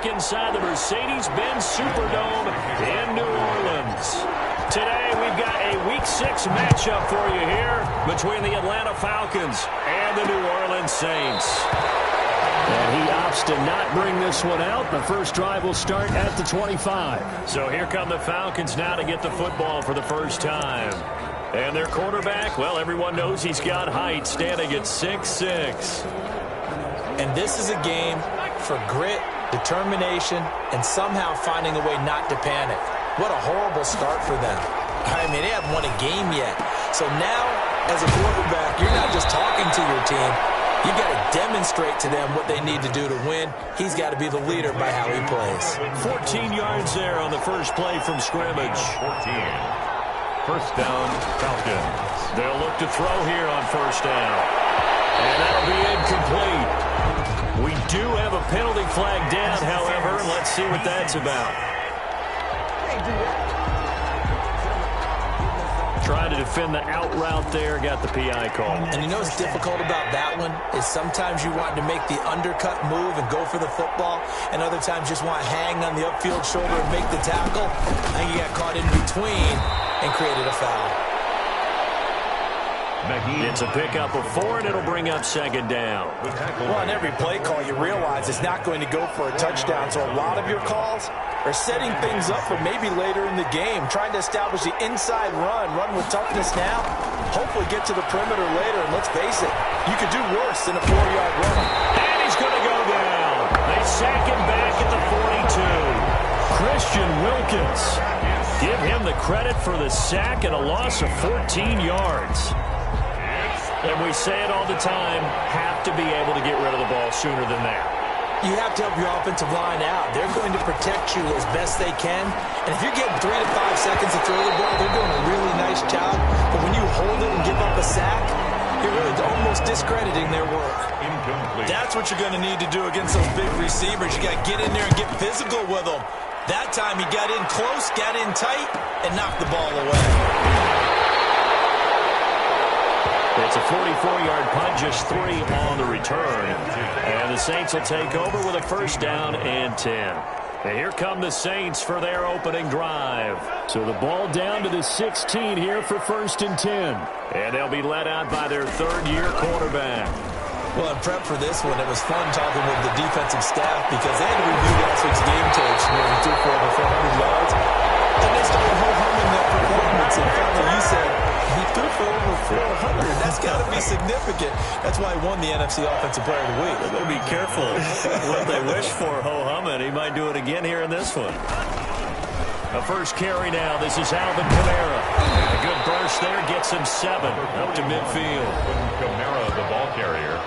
back inside the Mercedes-Benz Superdome in New Orleans. Today, we've got a Week 6 matchup for you here between the Atlanta Falcons and the New Orleans Saints. And he opts to not bring this one out. The first drive will start at the 25. So here come the Falcons now to get the football for the first time. And their quarterback, well, everyone knows he's got height, standing at 6'6". And this is a game for grit, determination, and somehow finding a way not to panic. What a horrible start for them. I mean, they haven't won a game yet. So now, as a quarterback, you're not just talking to your team. You've got to demonstrate to them what they need to do to win. He's got to be the leader by how he plays. 14 yards there on the first play from scrimmage. 14. First down, Falcons. They'll look to throw here on first down. And that'll be incomplete. We do have a penalty flag down, however. Let's see what that's about. Trying to defend the out route there, got the PI call. And you know what's difficult about that one is sometimes you want to make the undercut move and go for the football, and other times just want to hang on the upfield shoulder and make the tackle. I think he got caught in between and created a foul. It's a pickup of 4, and it'll bring up second down. Well, on every play call, you realize it's not going to go for a touchdown, so a lot of your calls are setting things up for maybe later in the game, trying to establish the inside run with toughness now, hopefully get to the perimeter later, and let's face it, you could do worse than a 4-yard run. And he's going to go down. They sack him back at the 42. Christian Wilkins. Give him the credit for the sack and a loss of 14 yards. And we say it all the time, have to be able to get rid of the ball sooner than that. You have to help your offensive line out. They're going to protect you as best they can. And if you're getting 3 to 5 seconds to throw the ball, they're doing a really nice job. But when you hold it and give up a sack, you're really almost discrediting their work. Incomplete. That's what you're going to need to do against those big receivers. You got to get in there and get physical with them. That time he got in close, got in tight, and knocked the ball away. It's a 44-yard punt, just 3 on the return. And the Saints will take over with a first down and 10. And here come the Saints for their opening drive. So the ball down to the 16 here for first and 10. And they'll be led out by their third-year quarterback. Well, in prep for this one, it was fun talking with the defensive staff because they had to review last week's game tapes where he threw for over 400 yards. And they started ho-humming that performance. And finally, you said, he threw for over 400. That's got to be significant. That's why he won the NFC Offensive Player of the Week. They better be careful what they wish for, ho-humming. He might do it again here in this one. A first carry now. This is Alvin Kamara. A good burst there. Gets him 7 up to midfield. Kamara, the ball carrier.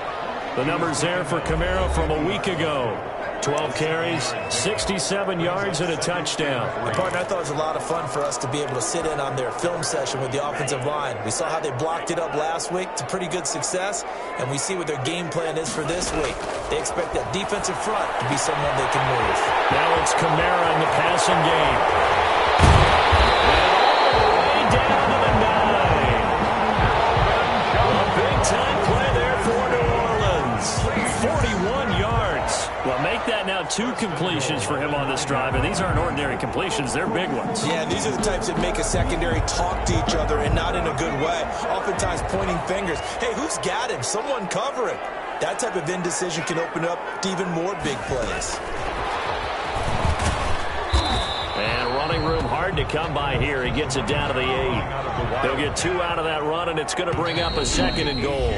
The numbers there for Kamara from a week ago. 12 carries, 67 yards, and a touchdown. Partner, I thought it was a lot of fun for us to be able to sit in on their film session with the offensive line. We saw how they blocked it up last week to pretty good success, and we see what their game plan is for this week. They expect that defensive front to be someone they can move. Now it's Kamara in the passing game. And all the way down to the 9. A big-time play there for New Orleans. 41 yards. Well, make that now 2 completions for him on this drive, and these aren't ordinary completions. They're big ones. Yeah, these are the types that make a secondary talk to each other and not in a good way. Oftentimes pointing fingers. Hey, who's got him? Someone cover him. That type of indecision can open up to even more big plays. And running room hard to come by here. He gets it down to the 8. They'll get 2 out of that run, and it's going to bring up a second and goal.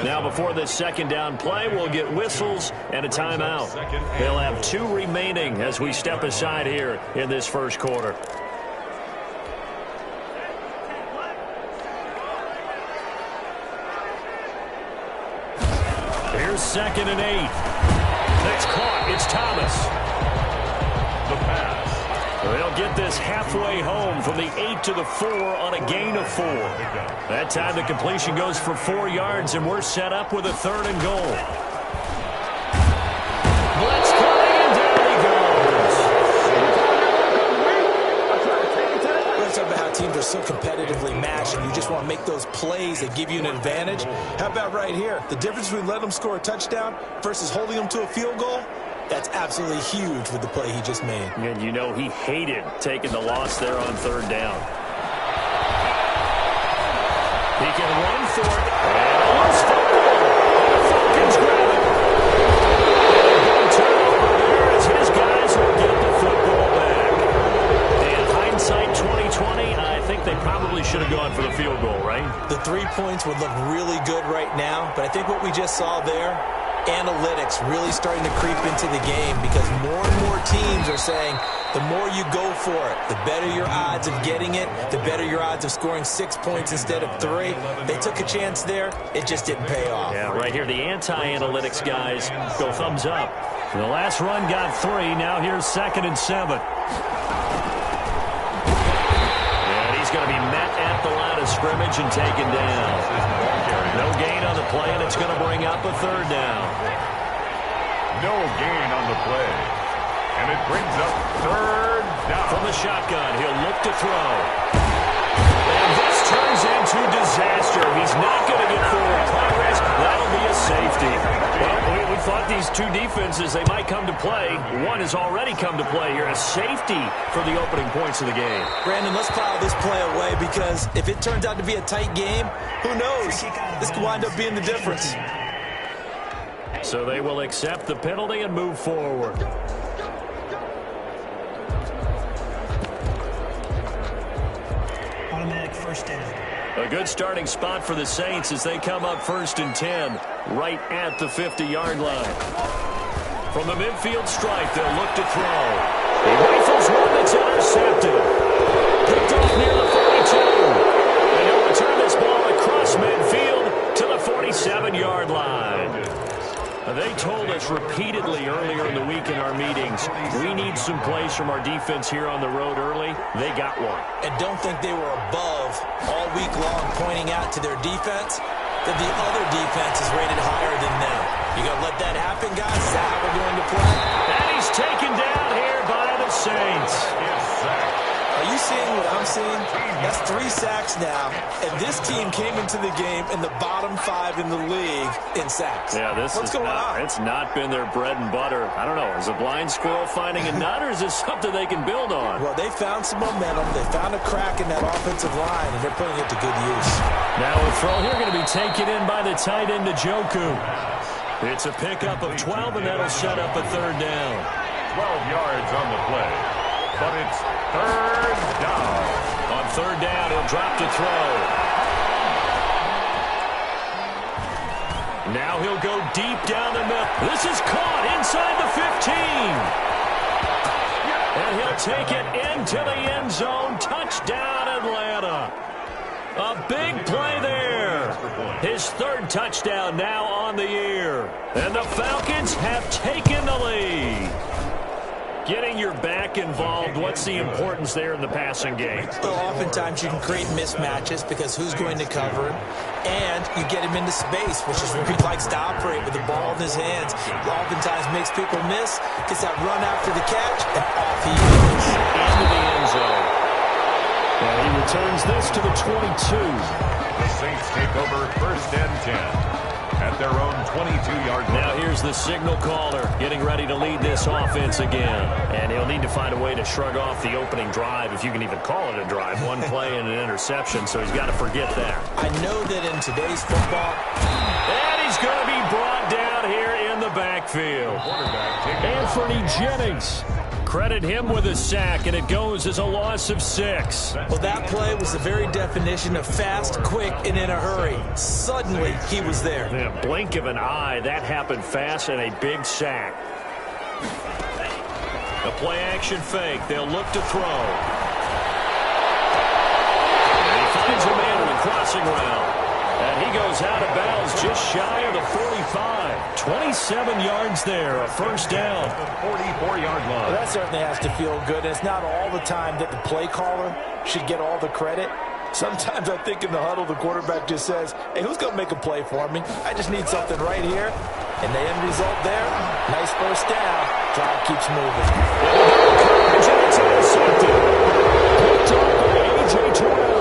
Now, before this second down play, we'll get whistles and a timeout. They'll have 2 remaining as we step aside here in this first quarter. Here's second and 8. That's caught. It's Thomas. The pass. They'll get this halfway home from the 8 to the 4 on a gain of 4. That time the completion goes for 4 yards, and we're set up with a third and goal. Blitz coming, and down he goes. Let's talk about how teams are so competitively matched, and you just want to make those plays that give you an advantage. How about right here? The difference between letting them score a touchdown versus holding them to a field goal? That's absolutely huge with the play he just made. And you know he hated taking the loss there on third down. He can run for it. And a loose football. And the Falcons grab it. And a turnover there as his guys will get the football back. And hindsight 2020, I think they probably should have gone for the field goal, right? The 3 points would look really good right now, but I think what we just saw there, analytics really starting to creep into the game because more and more teams are saying the more you go for it, the better your odds of getting it, the better your odds of scoring 6 points instead of 3. They took a chance there. It just didn't pay off. Yeah, right here, the anti-analytics guys go thumbs up. The last run got 3. Now here's 2nd and 7. And he's going to be met at the line of scrimmage and taken down. No gain on the play, and it's going to bring up a 3rd down. No gain on the play. And it brings up 3rd down. From the shotgun, he'll look to throw. And this turns into disaster. He's not going to get forward progress. That'll be a safety. Well, we thought these two defenses, they might come to play. One has already come to play here. A safety for the opening points of the game. Brandon, let's file this play away because if it turns out to be a tight game, who knows? This could wind up being the difference. So they will accept the penalty and move forward. Automatic first down. A good starting spot for the Saints as they come up 1st and 10, right at the 50-yard line. From the midfield stripe, they'll look to throw. He rifles one that's intercepted. Picked off near the 42. And he'll return this ball across midfield to the 47-yard line. They told us repeatedly earlier in the week in our meetings, we need some plays from our defense here on the road early. They got one. And don't think they were above all week long pointing out to their defense that the other defense is rated higher than them. You going to let that happen, guys? Is that how we're going to play? And he's taken down here by the Saints. Are you seeing what I'm seeing? That's 3 sacks now, and this team came into the game in the bottom 5 in the league in sacks. Yeah, What's going on? It's not been their bread and butter. I don't know. Is a blind squirrel finding a nut, or is this something they can build on? Well, they found some momentum. They found a crack in that offensive line, and they're putting it to good use. Now a throw here going to be taken in by the tight end, Njoku. It's a pickup of 12, and that'll set up a 3rd down. 12 yards on the play. But it's 3rd down. On 3rd down, he'll drop to throw. Now he'll go deep down the middle. This is caught inside the 15. And he'll take it into the end zone. Touchdown, Atlanta. A big play there. His 3rd touchdown now on the year. And the Falcons have taken the lead. Getting your back involved, what's the importance there in the passing game? Well, oftentimes you can create mismatches because who's going to cover him, and you get him into space, which is where he likes to operate with the ball in his hands. Oftentimes makes people miss, gets that run after the catch, and off he goes. Into the end zone. And he returns this to the 22. The Saints take over 1st and 10. At their own 22-yard line. Now here's the signal caller getting ready to lead this offense again. And he'll need to find a way to shrug off the opening drive, if you can even call it a drive. One play and an interception, so he's got to forget that. I know that in today's football. And he's going to be brought down here in the backfield. Anthony Jennings. Credit him with a sack, and it goes as a loss of 6. Well, that play was the very definition of fast, quick, and in a hurry. Suddenly, he was there. In a blink of an eye, that happened fast, and a big sack. A play-action fake. They'll look to throw. And he finds a man in the crossing route. And he goes out of bounds just shy of the 45. 27 yards there, a 1st down. 44-yard line. Well, that certainly has to feel good. It's not all the time that the play caller should get all the credit. Sometimes I think in the huddle, the quarterback just says, hey, who's going to make a play for me? I just need something right here. And the end result there, nice 1st down. Drive keeps moving. Coverage, and it's intercepted. Picked up by A.J. Terrell.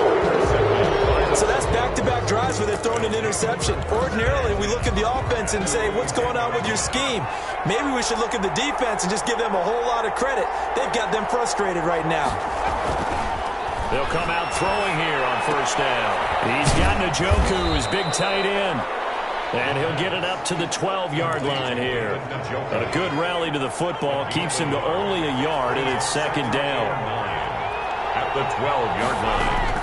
So that's back-to-back drives where they're throwing an interception. Ordinarily, we look at the offense and say, what's going on with your scheme? Maybe we should look at the defense and just give them a whole lot of credit. They've got them frustrated right now. They'll come out throwing here on first down. He's got Njoku, his big tight end. And he'll get it up to the 12-yard line here. A good rally to the football keeps him to only a yard, and it's second down. At the 12-yard line.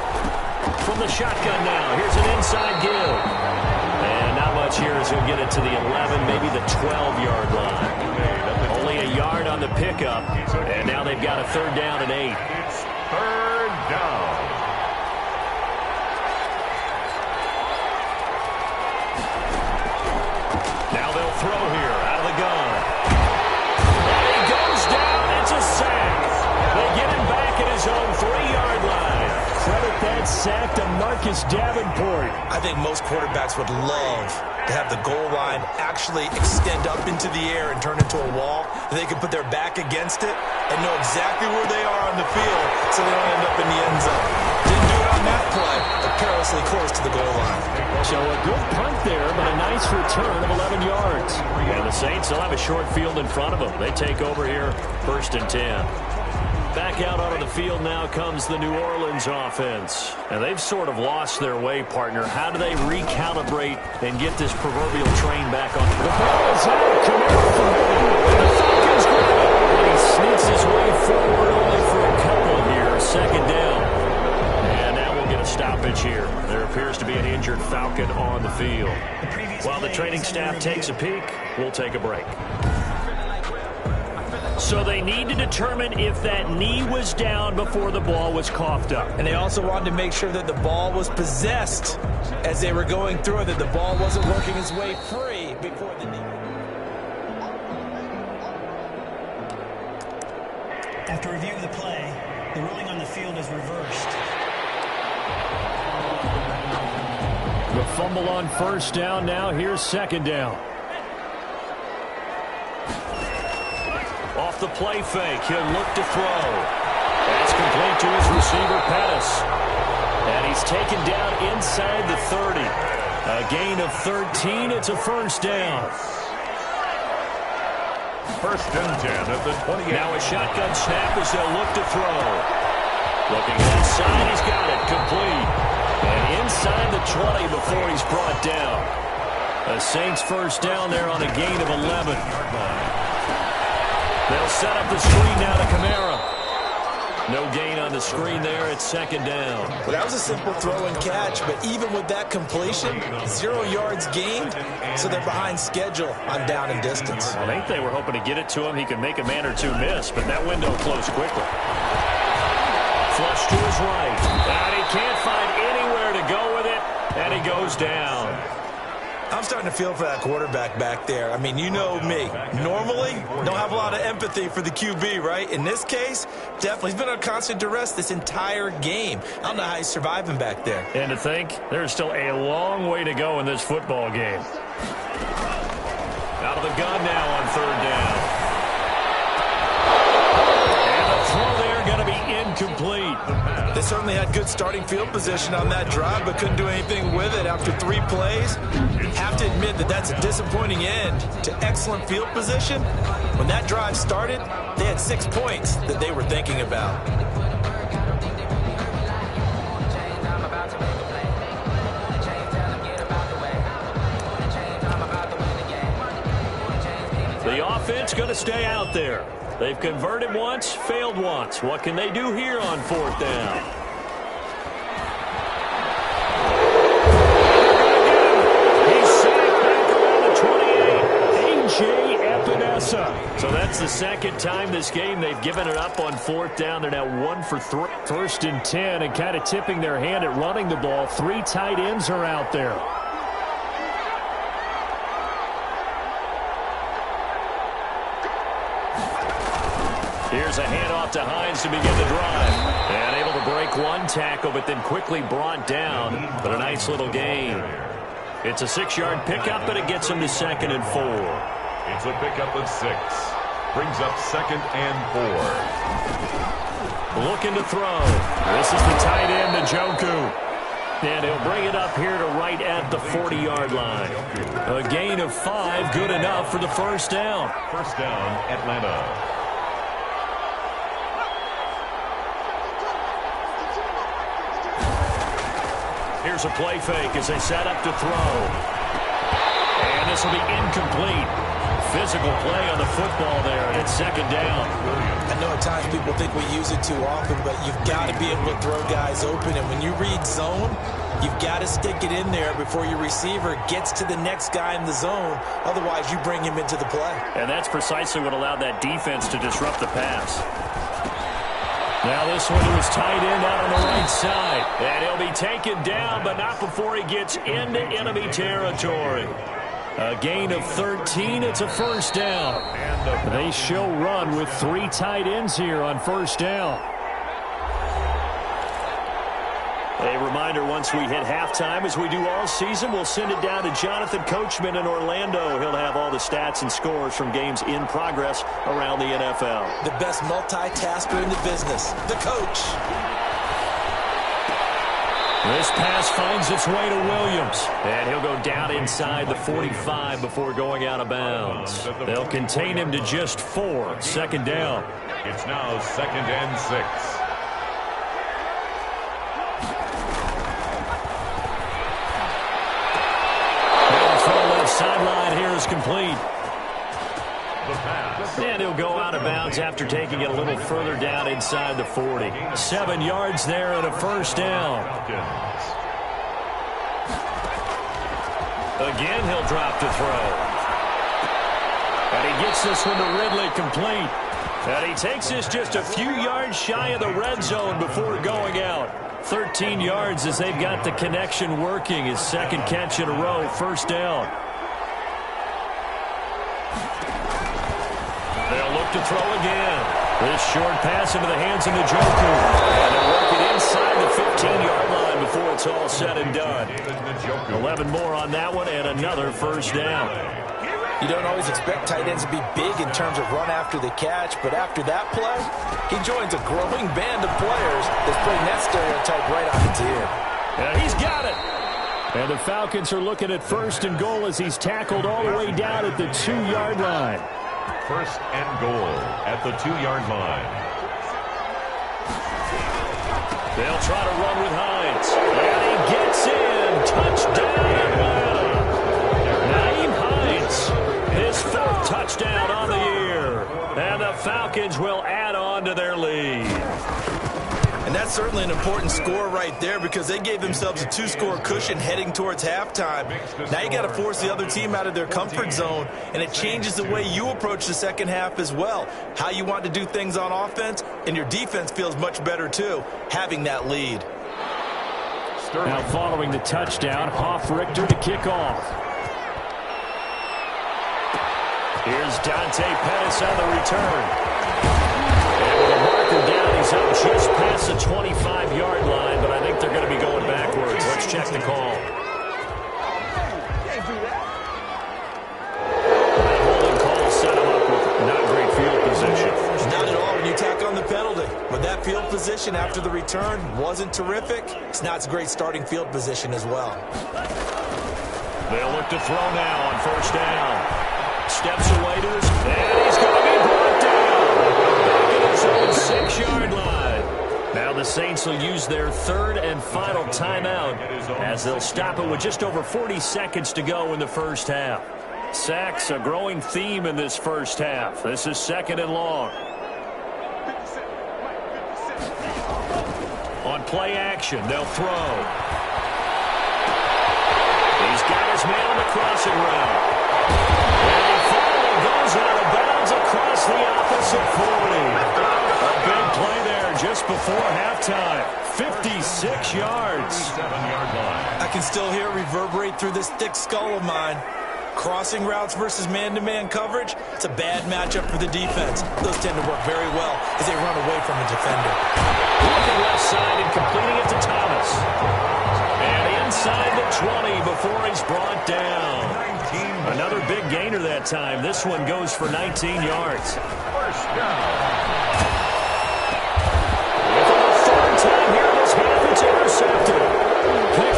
From the shotgun now, here's an inside give. And not much here as he'll get it to the 11, maybe the 12-yard line. Only a yard on the pickup, and now they've got a third down and 8. It's third down. Now they'll throw here out of the gun. And he goes down. It's a sack. They get him back at his own 3-yard line. Credit that sack to Marcus Davenport. I think most quarterbacks would love to have the goal line actually extend up into the air and turn into a wall. They can put their back against it and know exactly where they are on the field so they don't end up in the end zone. Didn't do it on that play, but perilously close to the goal line. So a good punt there, but a nice return of 11 yards. And the Saints will have a short field in front of them. They take over here, 1st and 10. Back out onto the field now comes the New Orleans offense. And they've sort of lost their way, partner. How do they recalibrate and get this proverbial train back on? The ball is out. Kamara from the Falcons grab it. And he sneaks his way forward only for a couple here. Second down. And now we'll get a stoppage here. There appears to be an injured Falcon on the field. While the training staff takes a peek, we'll take a break. So they need to determine if that knee was down before the ball was coughed up. And they also wanted to make sure that the ball was possessed as they were going through it, that the ball wasn't working its way free before the knee. After review of the play, the ruling on the field is reversed. The fumble on first down now. Here's second down. Off the play fake, he'll look to throw. That's complete to his receiver, Pettis. And he's taken down inside the 30. A gain of 13, it's a first down. 1st and 10 at the 28. Now a shotgun snap as they'll look to throw. Looking inside, he's got it, complete. And inside the 20 before he's brought down. The Saints first down there on a gain of 11. They'll set up the screen now to Kamara. No gain on the screen there. It's second down. Well, that was a simple throw and catch, but even with that completion, 0 yards gained, so they're behind schedule on down and distance. I think they were hoping to get it to him. He could make a man or two miss, but that window closed quickly. Flush to his right. And he can't find anywhere to go with it, and he goes down. I'm starting to feel for that quarterback back there. I mean, you know me. Normally, don't have a lot of empathy for the QB, right? In this case, definitely. He's been on constant duress this entire game. I don't know how he's surviving back there. And to think, there's still a long way to go in this football game. Out of the gun now on third down. And the throw there going to be incomplete. They certainly had good starting field position on that drive, but couldn't do anything with it after 3 plays. Have to admit that that's a disappointing end to excellent field position. When that drive started, they had 6 points that they were thinking about. The offense going to stay out there. They've converted once, failed once. What can they do here on fourth down? He's sacked back around the 28. A.J. Epinesa. So that's the second time this game they've given it up on fourth down. They're now 1 for 3. 1st and 10, and kind of tipping their hand at running the ball. 3 tight ends are out there. Here's a handoff to Hines to begin the drive. And able to break 1 tackle, but then quickly brought down. But a nice little gain. It's a 6-yard pickup, but it gets him to 2nd and 4. It's a pickup of 6. Brings up 2nd and 4. Looking to throw. This is the tight end, Njoku. And he'll bring it up here to right at the 40-yard line. A gain of 5, good enough for the first down. First down, Atlanta. Here's a play fake as they set up to throw. And this will be incomplete. Physical play on the football there, and it's second down. I know at times people think we use it too often, but you've got to be able to throw guys open. And when you read zone, you've got to stick it in there before your receiver gets to the next guy in the zone. Otherwise, you bring him into the play. And that's precisely what allowed that defense to disrupt the pass. Now this one was tight end out on the right side. And he'll be taken down, but not before he gets into enemy territory. A gain of 13, it's a first down. They show run with 3 tight ends here on first down. A reminder, once we hit halftime, as we do all season, we'll send it down to Jonathan Coachman in Orlando. He'll have all the stats and scores from games in progress around the NFL. The best multitasker in the business, the coach. This pass finds its way to Williams. And he'll go down inside the 45 before going out of bounds. They'll contain him to just 4. Second down. It's now 2nd and 6. Sideline here is complete. And he'll go out of bounds after taking it a little further down inside the 40. 7 yards there and a first down. Again, he'll drop to throw. And he gets this one to Ridley complete. And he takes this just a few yards shy of the red zone before going out. 13 yards as they've got the connection working. His second catch in a row, first down. They'll look to throw again. This short pass into the hands of Njoku. And they'll work it inside the 15-yard line before it's all said and done. 11 more on that one and another first down. You don't always expect tight ends to be big in terms of run after the catch, but after that play, he joins a growing band of players that's putting that stereotype right on its ear. And he's got it. And the Falcons are looking at first and goal as he's tackled all the way down at the 2-yard line. First and goal at the 2-yard line. They'll try to run with Hines. And he gets in. Touchdown, Atlanta. Naeem Hines, his 4th touchdown on the year. And the Falcons will add on to their lead. And that's certainly an important score right there because they gave themselves a 2-score cushion heading towards halftime. Now you got to force the other team out of their comfort zone, and it changes the way you approach the second half as well. How you want to do things on offense, and your defense feels much better too, having that lead. Now following the touchdown, Hoff-Richter to kick off. Here's Dante Pettis on the return. And with a marker down, he's up just past the 25-yard line, but I think they're going to be going backwards. Let's check the call. That holding call set him up with not great field position. Not at all when you tack on the penalty. But that field position after the return wasn't terrific. It's not a great starting field position as well. They'll look to throw now on first down. Steps away to his, and he's going to be brought down. Back at his own 6-yard line. Now the Saints will use their 3rd and final timeout as they'll stop it with just over 40 seconds to go in the first half. Sacks, a growing theme in this first half. This is 2nd and long. On play action, they'll throw. He's got his man on the crossing route. And he finally goes out of bounds across the opposite 40. A big play there just before halftime. 56 yards. 7-yard line. I can still hear it reverberate through this thick skull of mine. Crossing routes versus man-to-man coverage, it's a bad matchup for the defense. Those tend to work very well as they run away from a defender. Looking left side and completing it to Thomas. And inside the 20 before he's brought down. Another big gainer that time. This one goes for 19 yards. First down. For the 3rd time here this half, it's intercepted. Pick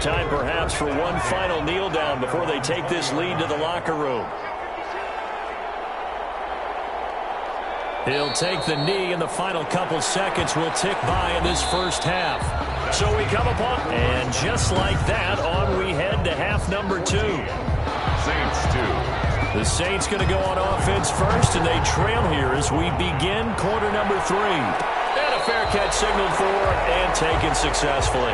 Time perhaps for one final kneel down before they take this lead to the locker room. He'll take the knee, and the final couple seconds will tick by in this first half. So we come upon, and just like that, on we head to half number 2. Saints 2. The Saints going to go on offense first, and they trail here as we begin quarter number 3. And a fair catch signaled for and taken successfully.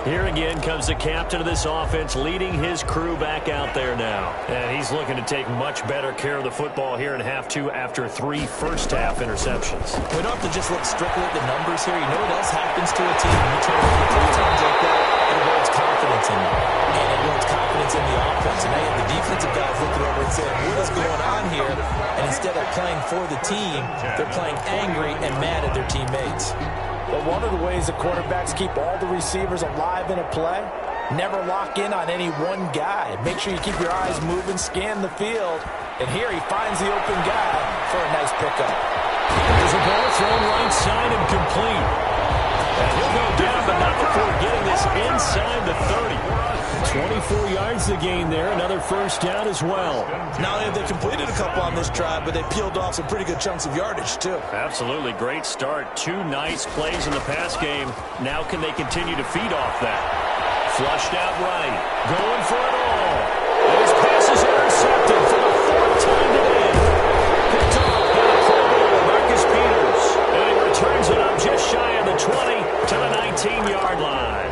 Here again comes the captain of this offense, leading his crew back out there now. And he's looking to take much better care of the football here in half 2 after 3 first-half interceptions. We don't have to just look strictly at the numbers here. You know what else happens to a team when you turn over 3 times like that? It builds confidence in you. And it builds confidence in the offense. And now you have the defensive guys looking over and saying, what is going on here? And instead of playing for the team, they're playing angry and mad at their teammates. But one of the ways the quarterbacks keep all the receivers alive in a play, never lock in on any one guy. Make sure you keep your eyes moving, scan the field. And here he finds the open guy for a nice pickup. There's a ball thrown right side and complete. And he'll go down, but not before getting this inside the 30. 24 yards to gain there. Another first down as well. Not only have they completed a couple on this drive, but they peeled off some pretty good chunks of yardage, too. Absolutely great start. 2 nice plays in the pass game. Now can they continue to feed off that? Flushed out right. Going for it all. And his pass is intercepted for the 4th time today. Picked off by the Pro Bowler, Marcus Peters. And he returns it up just shy of the 20 to the 19-yard line.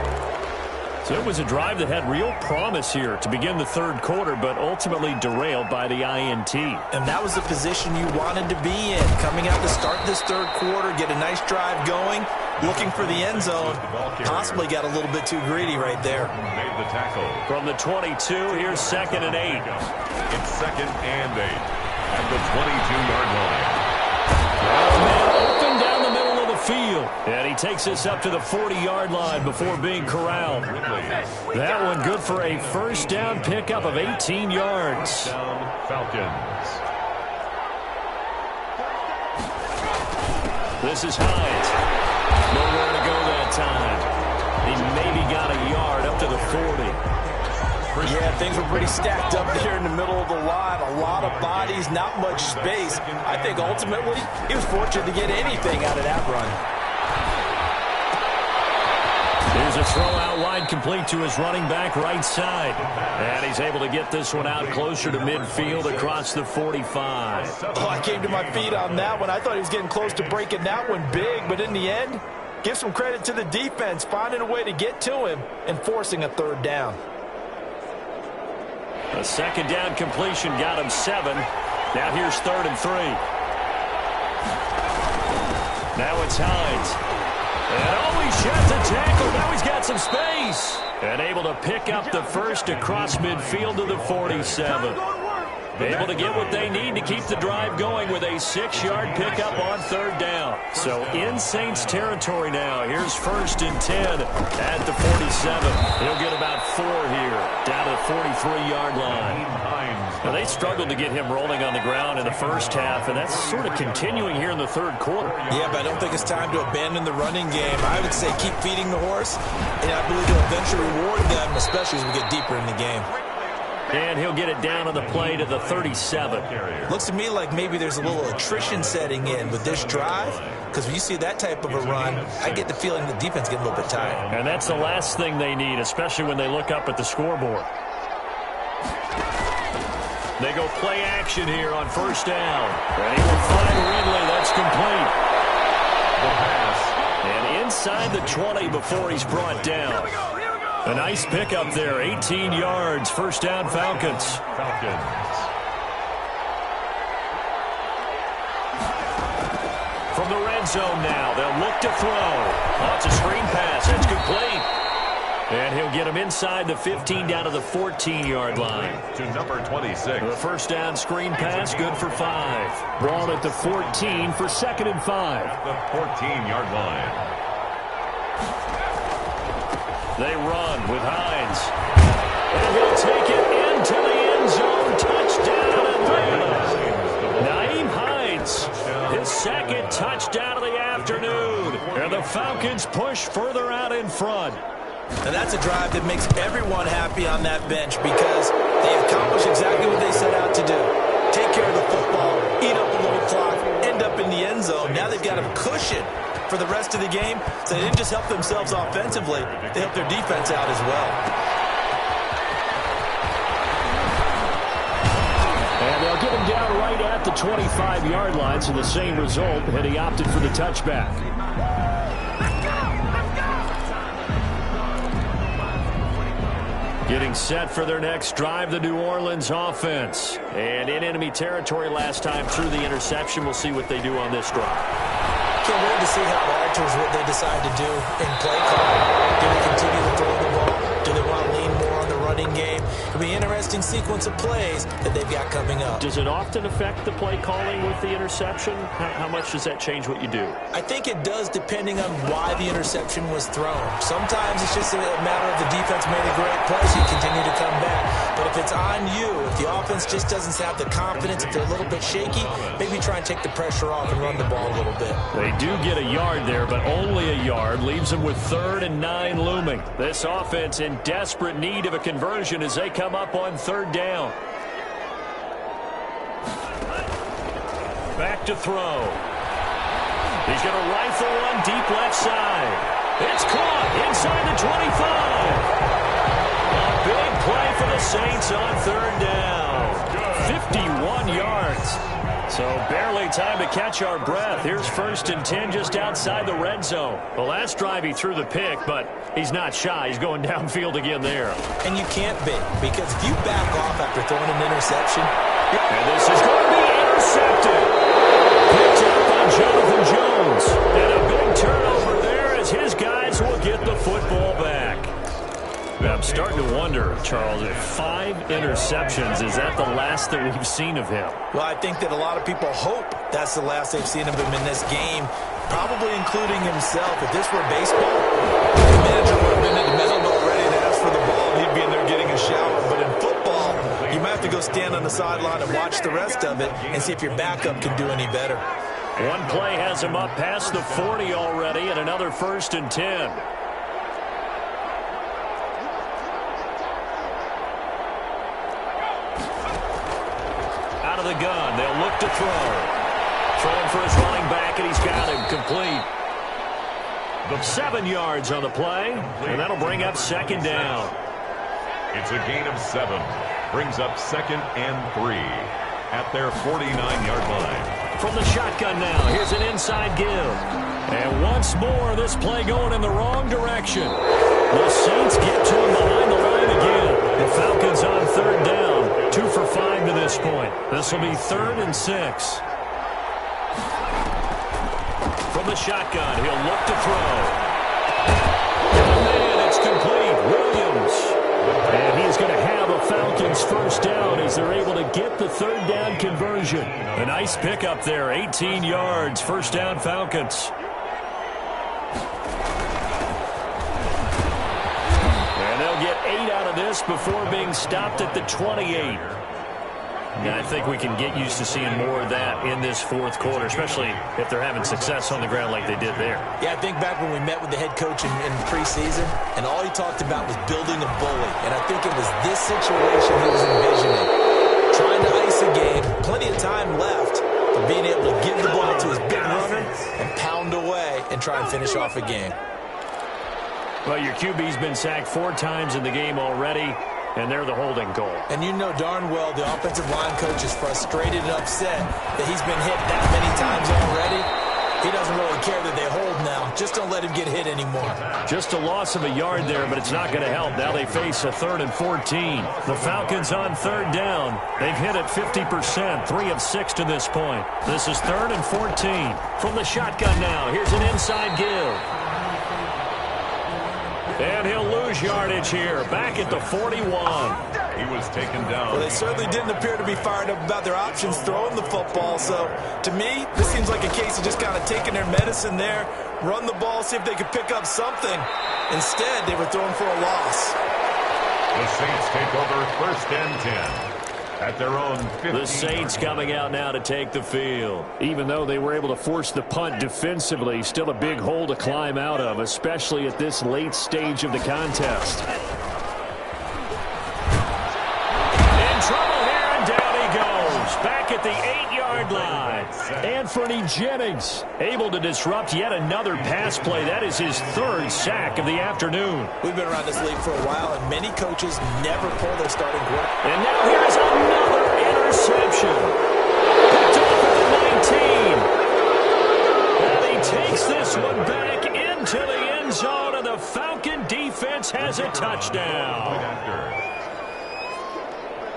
So it was a drive that had real promise here to begin the 3rd quarter, but ultimately derailed by the INT. And that was the position you wanted to be in. Coming out to start this 3rd quarter, get a nice drive going, looking for the end zone. Possibly got a little bit too greedy right there. Made the tackle. From the 22, here's 2nd and 8. It's 2nd and 8 at the 22-yard line. Open down the middle of the field. And he takes this up to the 40-yard line before being corralled. That one good for a first down pickup of 18 yards. Falcons. This is Hines. Nowhere to go that time. He maybe got a yard up to the 40. Yeah, things were pretty stacked up there in the middle of the line. A lot of bodies, not much space. I think ultimately he was fortunate to get anything out of that run. Here's a throw out wide, complete to his running back right side. And he's able to get this one out closer to midfield across the 45. Oh, I came to my feet on that one. I thought he was getting close to breaking that one big, but in the end, give some credit to the defense, finding a way to get to him and forcing a 3rd down. A 2nd down completion got him 7. Now here's 3rd and 3. Now it's Hines. And always shot to tackle. Now he's got some space. And able to pick up the first across midfield to the 47. Able to get what they need to keep the drive going with a 6-yard pickup on 3rd down. So in Saints territory now. Here's 1st and 10 at the 47. He'll get about 4 here down to the 43-yard line. Now they struggled to get him rolling on the ground in the first half, and that's sort of continuing here in the 3rd quarter. Yeah, but I don't think it's time to abandon the running game. I would say keep feeding the horse, and I believe it'll eventually reward them, especially as we get deeper in the game. And he'll get it down on the play to the 37. Looks to me like maybe there's a little attrition setting in with this drive, because when you see that type of a run, I get the feeling the defense getting a little bit tired. And that's the last thing they need, especially when they look up at the scoreboard. They go play action here on 1st down. And he will find Ridley. That's complete. The pass. And inside the 20 before he's brought down. A nice pickup there. 18 yards. 1st down, Falcons. From the red zone now, they'll look to throw. Oh, it's a screen pass. That's complete. And he'll get him inside the 15 down to the 14-yard line. To number 26. The 1st down screen pass, good for 5. Ball at the 14 for 2nd and 5. At the 14-yard line. They run with Hines. And he'll take it into the end zone. Touchdown Atlanta. Naeem Hines, his 2nd touchdown of the afternoon. And the Falcons push further out in front. And that's a drive that makes everyone happy on that bench because they accomplish exactly what they set out to do. Take care of the football, eat up a little clock, end up in the end zone. Now they've got a cushion for the rest of the game, so they didn't just help themselves offensively, they helped their defense out as well. And they'll get him down right at the 25-yard line, so the same result, and he opted for the touchback. Getting set for their next drive, the New Orleans offense. And in enemy territory last time through the interception. We'll see what they do on this drive. Can't wait to see how it alters what they decide to do in play call. Do they continue to throw the ball? Do they want to lean more on the running game? It'll be an interesting sequence of plays that they've got coming up. Does it often affect the play calling with the interception? How much does that change what you do? I think it does depending on why the interception was thrown. Sometimes it's just a matter of the defense made a great play, so you continue to come back. But if it's on you, if the offense just doesn't have the confidence, if they're a little bit shaky, maybe try and take the pressure off and run the ball a little bit. They do get a yard there, but only a yard. Leaves them with 3rd and 9 looming. This offense in desperate need of a conversion as they come up on 3rd down. Back to throw. He's going to rifle one deep left side. It's caught inside the 25. A big play for the Saints on 3rd down. 51 yards. So barely time to catch our breath. Here's 1st and 10 just outside the red zone. The last drive he threw the pick, but he's not shy. He's going downfield again there. And you can't be, because if you back off after throwing an interception. And this is going to be intercepted. Picked up on Jonathan Jones. And a big turnover there as his guys will get the football back. I'm starting to wonder, Charles, if 5 interceptions, is that the last that we've seen of him? Well, I think that a lot of people hope that's the last they've seen of him in this game, probably including himself. If this were baseball, the manager would have been in the middle already to ask for the ball. He'd be in there getting a shower. But in football, you might have to go stand on the sideline and watch the rest of it and see if your backup can do any better. One play has him up past the 40 already, and another 1st and 10. Out of the gun, they'll look to throw. Throwing for his running back, and he's got him complete. 7 yards on the play, and that'll bring up 2nd down. It's a gain of 7. Brings up 2nd and 3 at their 49-yard line. From the shotgun now, here's an inside give. And once more, this play going in the wrong direction. The Saints get to him behind the line again. The Falcons on 3rd down, 2 for 5 to this point. This will be 3rd and 6. From the shotgun, he'll look to throw. And it's complete. Williams. And he's going to have a Falcons 1st down as they're able to get the 3rd down conversion. A nice pickup there, 18 yards, 1st down Falcons. And they'll get 8 out of this before being stopped at the 28. And I think we can get used to seeing more of that in this 4th quarter, especially if they're having success on the ground like they did there. Yeah, I think back when we met with the head coach in preseason, and all he talked about was building a bully. And I think it was this situation he was envisioning. Trying to ice a game, plenty of time left, but being able to give the ball to his big runner and pound away and try and finish off a game. Well, your QB's been sacked 4 times in the game already, and they're the holding goal. And you know darn well the offensive line coach is frustrated and upset that he's been hit that many times already. He doesn't really care that they hold now. Just don't let him get hit anymore. Just a loss of a yard there, but it's not going to help. Now they face a 3rd and 14. The Falcons on 3rd down. They've hit it 50%, 3 of 6 to this point. This is 3rd and 14. From the shotgun now, here's an inside give. And he'll lose yardage here, back at the 41. He was taken down. Well, they certainly didn't appear to be fired up about their options throwing the football. So, to me, this seems like a case of just kind of taking their medicine there, run the ball, see if they could pick up something. Instead, they were throwing for a loss. The Saints take over 1st and 10. at their own 15. The Saints coming out now to take the field. Even though they were able to force the punt defensively, still a big hole to climb out of, especially at this late stage of the contest. In trouble here, and down he goes. Back at the 8-yard line. Anthony Jennings able to disrupt yet another pass play. That is his 3rd sack of the afternoon. We've been around this league for a while, and many coaches never pull their starting quarterback. And now here's another interception. Picked off at the 19. And he takes this one back into the end zone, and the Falcon defense has a touchdown.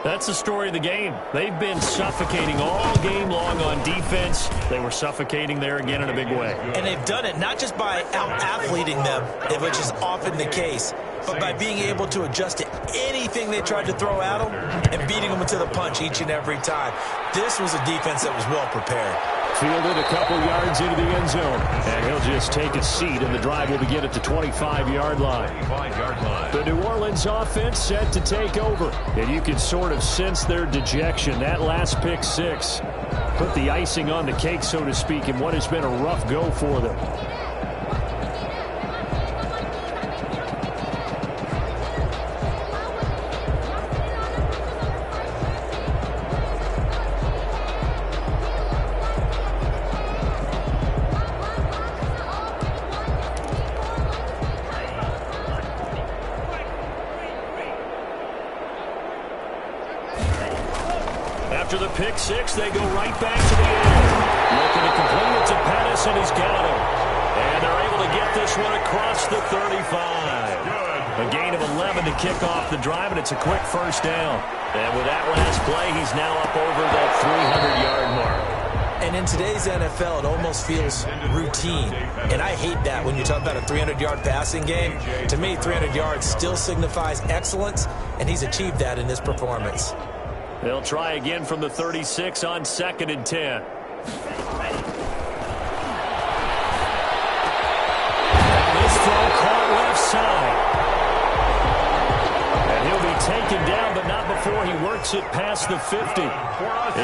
That's the story of the game. They've been suffocating all game long on defense. They were suffocating there again in a big way. And they've done it not just by out-athleting them, which is often the case, but by being able to adjust to anything they tried to throw at them and beating them into the punch each and every time. This was a defense that was well prepared. Fielded a couple yards into the end zone, and he'll just take a seat, and the drive will begin at the 25-yard line. The New Orleans offense set to take over, and you can sort of sense their dejection. That last pick six put the icing on the cake, so to speak, in what has been a rough go for them. After the pick six, they go right back to the end. Looking to complete it to Pettis, and he's got him. And they're able to get this one across the 35. A gain of 11 to kick off the drive, and it's a quick first down. And with that last play, he's now up over that 300-yard mark. And in today's NFL, it almost feels routine. And I hate that when you talk about a 300-yard passing game. To me, 300 yards still signifies excellence, and he's achieved that in this performance. They'll try again from the 36 on 2nd and 10. This throw caught left side. And he'll be taken down, but not before he works it past the 50.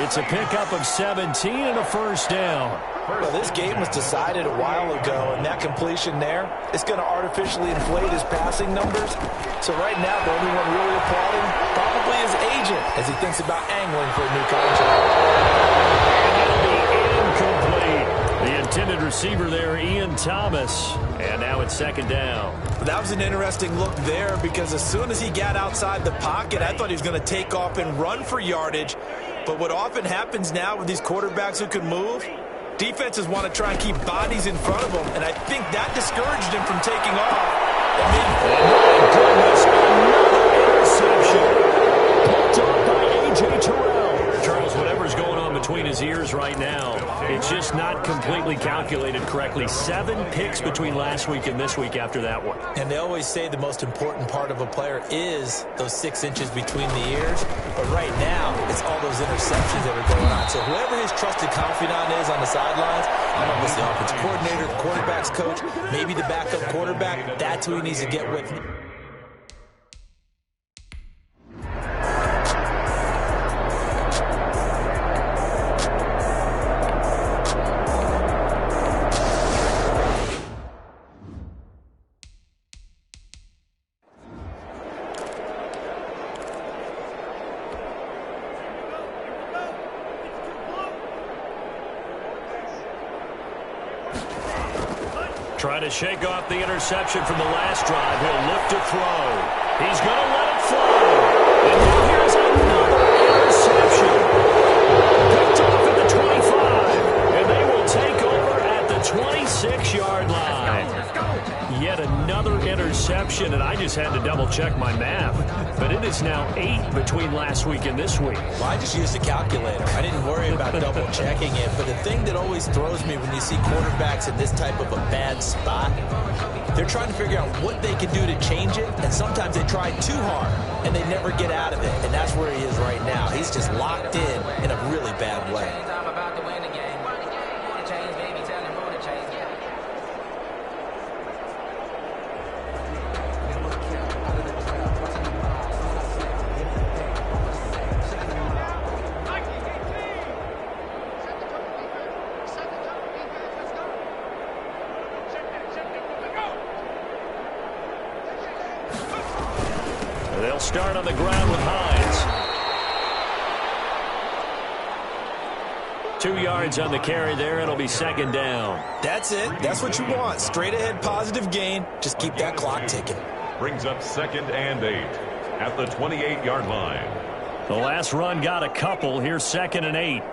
It's a pickup of 17 and a first down. Well, this game was decided a while ago, and that completion there is going to artificially inflate his passing numbers. So right now, the only one really applauding probably his agent as he thinks about angling for a new contract. And it'll be incomplete. The intended receiver there, Ian Thomas. And now it's 2nd down. That was an interesting look there because as soon as he got outside the pocket, I thought he was going to take off and run for yardage. But what often happens now with these quarterbacks who can move, defenses want to try and keep bodies in front of them, and I think that discouraged him from taking off. Oh, my goodness, another interception. Picked off by A.J. Terrell. Charles, whatever's going on between his ears right now, it's just not completely calculated correctly. 7 picks between last week and this week after that one. And they always say the most important part of a player is those 6 inches between the ears. But right now, it's all those interceptions that are going on. So whoever his trusted confidant is on the sidelines, I don't know if it's the offensive coordinator, the quarterback's coach, maybe the backup quarterback, that's who he needs to get with. Trying to shake off the interception from the last drive. He'll look to throw. He's going to let it fly. And now here's another interception. Picked off at the 25. And they will take over at the 26-yard line. Yet another interception, and I just had to double-check my math. But it is now 8 between last week and this week. Well, I just used a calculator. I didn't worry about double-checking it. But the thing that always throws me when you see quarterbacks in this type of a bad spot, they're trying to figure out what they can do to change it, and sometimes they try too hard, and they never get out of it. And that's where he is right now. He's just locked in a really bad way. start on the ground with Hines. 2 yards on the carry there. It'll be second down. That's it. That's what you want. Straight ahead positive gain. Just keep that clock ticking. Brings up 2nd and 8 at the 28-yard line. The last run got a couple. Here's 2nd and 8.